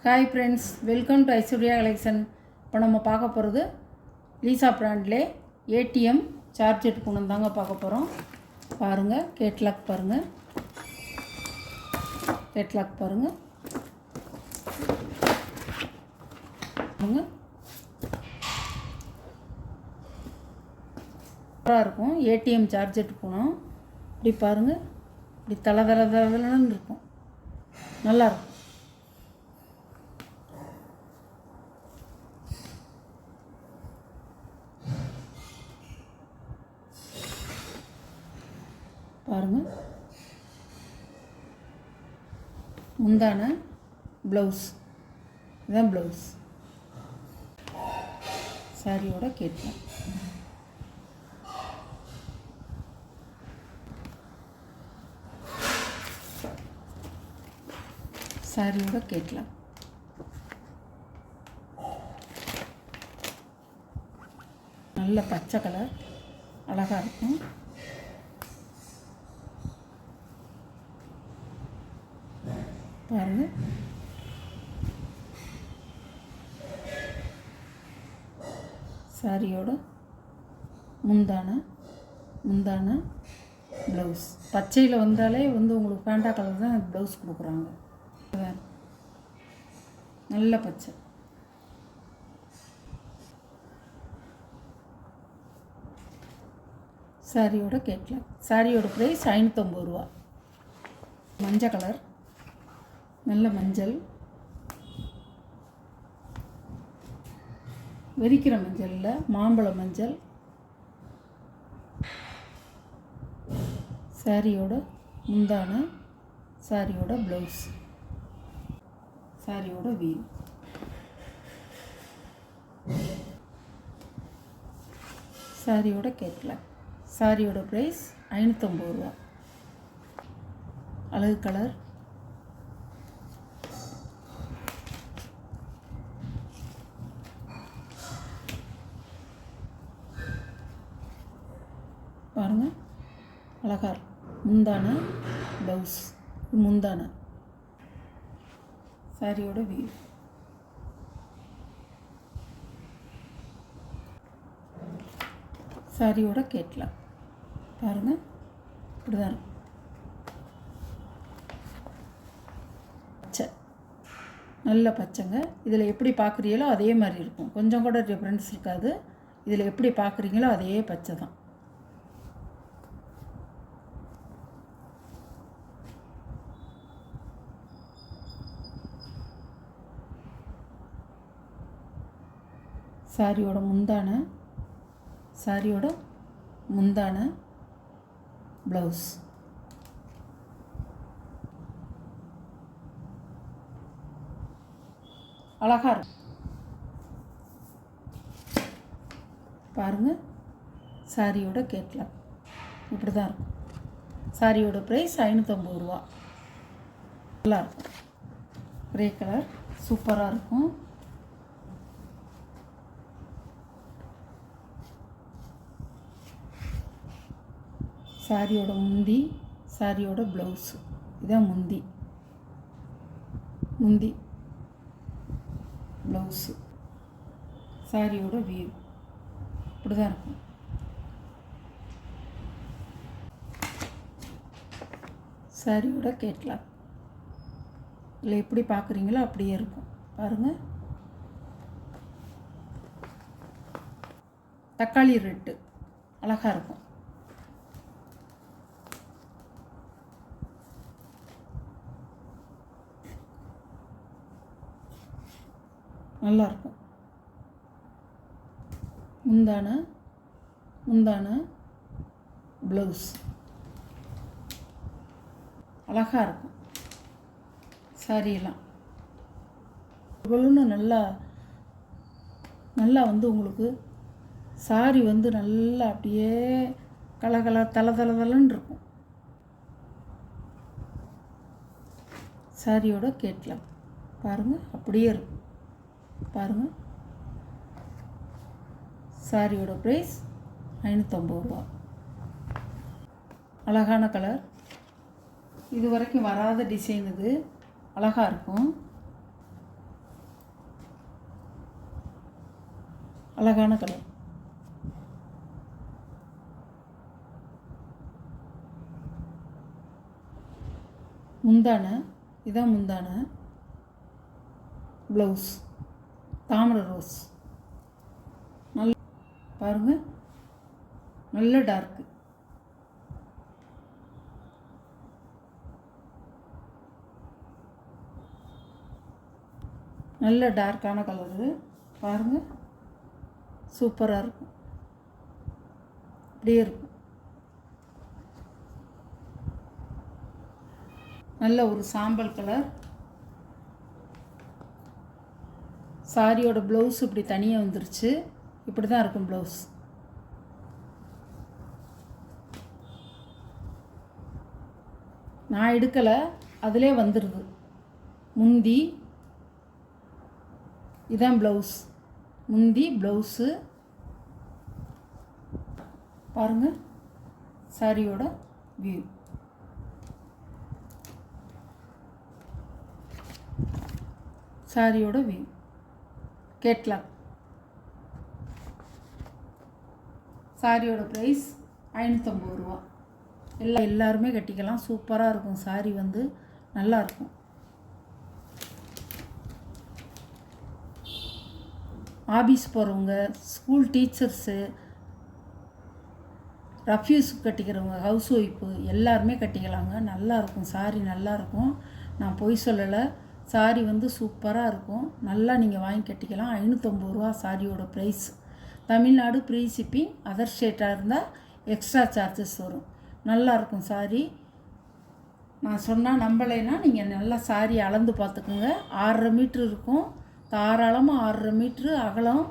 Hi friends, welcome to Aishwarya collection. இப்போ நம்ம பார்க்க போகிறது லீசா பிராண்டில் ஏடிஎம் சார்ஜர் பூனம் தாங்க பார்க்க போகிறோம். பாருங்கள், கேட்லாக் பாருங்கள், கேட்லாக் பாருங்கள் பாருங்கள் சூப்பராக இருக்கும். ஏடிஎம் சார்ஜர் பூனம் இப்படி பாருங்கள், இப்படி தளன்னு இருக்கும், நல்லாயிருக்கும். பாருங்கள், முந்தான ப்ளவுஸ், இதுதான் ப்ளவுஸ். சாரியோட கேட்லாம், சாரியோட கேட்லாம். நல்ல பச்சை கலர், அழகாக இருக்கும். பாருங்கள், சாரியோட முந்தான ப்ளவுஸ். பச்சையில் வந்தாலே உங்களுக்கு பேண்டா கலர் தான் ப்ளவுஸ் கொடுக்குறாங்க. நல்ல பச்சை. சாரியோட கேட்கலாம். சாரியோட ப்ரைஸ் 550 ரூபா. மஞ்சள் கலர், நல்ல மஞ்சள், வெறிக்கிற மஞ்சள் இல்லை, மாம்பழ மஞ்சள். சாரியோட முந்தான, சாரியோட ப்ளவுஸ், சாரியோட வீல். சாரியோட கேட்கலாம். சாரியோட ப்ரைஸ் 550 ரூபா. அழகு கலர், பாருங்கள், அழகாக முந்தான ப்ளவுஸ், முந்தான, சாரியோட வீல். சாரியோட கேட்லாம். பாருங்கள், இப்படிதான் இருக்கும். பச்சை, நல்ல பச்சைங்க. இதில் எப்படி பார்க்குறீங்களோ அதே மாதிரி இருக்கும், கொஞ்சம் கூட டிஃப்ரென்ஸ் இருக்காது. இதில் எப்படி பார்க்குறீங்களோ அதே பச்சை தான். சாரியோட முந்தான, சாரியோட முந்தான ப்ளவுஸ். அழகாக இருக்கும். பாருங்கள், சாரியோட கேட்லாம் இப்படி தான் இருக்கும். சாரியோட ப்ரைஸ் 550 ரூபா. நல்லாயிருக்கும். கிரே கலர் சூப்பராக இருக்கும். சாரியோட முந்தி, சாரியோட ப்ளவுஸு, இதான் முந்தி ப்ளவுஸு. சாரியோட வியூ இப்படி தான் இருக்கும். சாரியோட கேட்லாக். இல்லை எப்படி பார்க்குறீங்களோ அப்படியே இருக்கும். பாருங்கள், தக்காளி ரெட்டு அழகாக இருக்கும். நல்லாயிருக்கும். முந்தான ப்ளவுஸ் அழகாக இருக்கும். சாரியெல்லாம் இவ்வளோன்னு நல்லா உங்களுக்கு சாரி நல்லா அப்படியே தளன்னு இருக்கும். சாரியோட கேட்லாம். பாருங்கள், அப்படியே இருக்கும். பாருங்கள், சாரியோட ப்ரைஸ் 550 ரூபா. அழகான கலர், இது வரைக்கும் வராத டிசைன், இது அழகாக இருக்கும். அழகான கலர். முந்தானை, இதான் முந்தானை. ப்ளவுஸ் தாமரை ரோஸ். நல்ல பாருங்கள், நல்ல டார்க்கு. நல்ல டார்க்கான கலரு பாருங்கள், சூப்பராக இருக்கும். அப்படியே இருக்கும். நல்ல ஒரு சாம்பல் கலர். சாரியோட ப்ளவுஸ் இப்படி தனியாக வந்துருச்சு. இப்படி தான் இருக்கும் ப்ளவுஸ். நான் எடுக்கலை, அதிலே வந்துடுது. முந்தி இதான் ப்ளவுஸ். முந்தி ப்ளவுஸு பாருங்கள். சாரியோட வியூ. சாரியோட வியூ. கேட்லாக். சாரியோட ப்ரைஸ் 550 ரூபா. எல்லாருமே கட்டிக்கலாம். சூப்பராக இருக்கும். சாரி வந்து நல்லாயிருக்கும். ஆபீஸ் போகிறவங்க, ஸ்கூல் டீச்சர்ஸு, ரஃப்யூஸ் கட்டிக்கிறவங்க, ஹவுஸ் ஒய்ஃபு எல்லாருமே கட்டிக்கலாங்க. நல்லாயிருக்கும். சாரி நல்லாயிருக்கும். நான் பொய் சொல்லலை. சாரி வந்து சூப்பராக இருக்கும். நல்லா நீங்கள் வாங்கி கட்டிக்கலாம். 550 ரூபா சாரியோட price. Tamil Nadu free shipping. Other ஸ்டேட்டாக இருந்தால் எக்ஸ்ட்ரா சார்ஜஸ் வரும். நல்லாயிருக்கும் சாரி. நான் சொன்னால் நம்பலைன்னா நீங்கள் நல்லா சாரி அளந்து பார்த்துக்குங்க. 6.5 மீட்ரு இருக்கும். தாராளமாக 6.5 மீட்ரு அகலம்,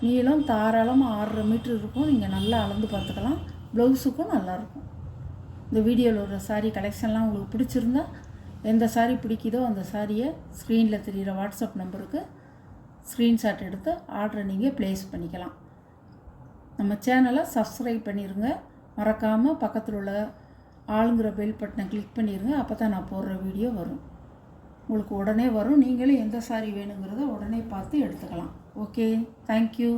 நீளம் தாராளமாக 6.5 மீட்ரு இருக்கும். நீங்கள் நல்லா அளந்து பார்த்துக்கலாம். ப்ளவுஸுக்கும் நல்லாயிருக்கும். இந்த வீடியோவில் ஒரு சாரி கலெக்ஷன்லாம் உங்களுக்கு பிடிச்சிருந்தா, எந்த சாரி பிடிக்குதோ அந்த சாரியை ஸ்க்ரீனில் தெரிகிற வாட்ஸ்அப் நம்பருக்கு ஸ்க்ரீன்ஷாட் எடுத்து ஆர்டரை நீங்கள் ப்ளேஸ் பண்ணிக்கலாம். நம்ம சேனலை சப்ஸ்கிரைப் பண்ணிடுங்க. மறக்காமல் பக்கத்தில் உள்ள ஆளுங்கிற பெல் பட்டனை கிளிக் பண்ணிடுங்க. அப்போ தான் நான் போடுற வீடியோ வரும். உங்களுக்கு உடனே வரும். நீங்களும் எந்த சாரி வேணுங்கிறத உடனே பார்த்து எடுத்துக்கலாம். Okay, thank you.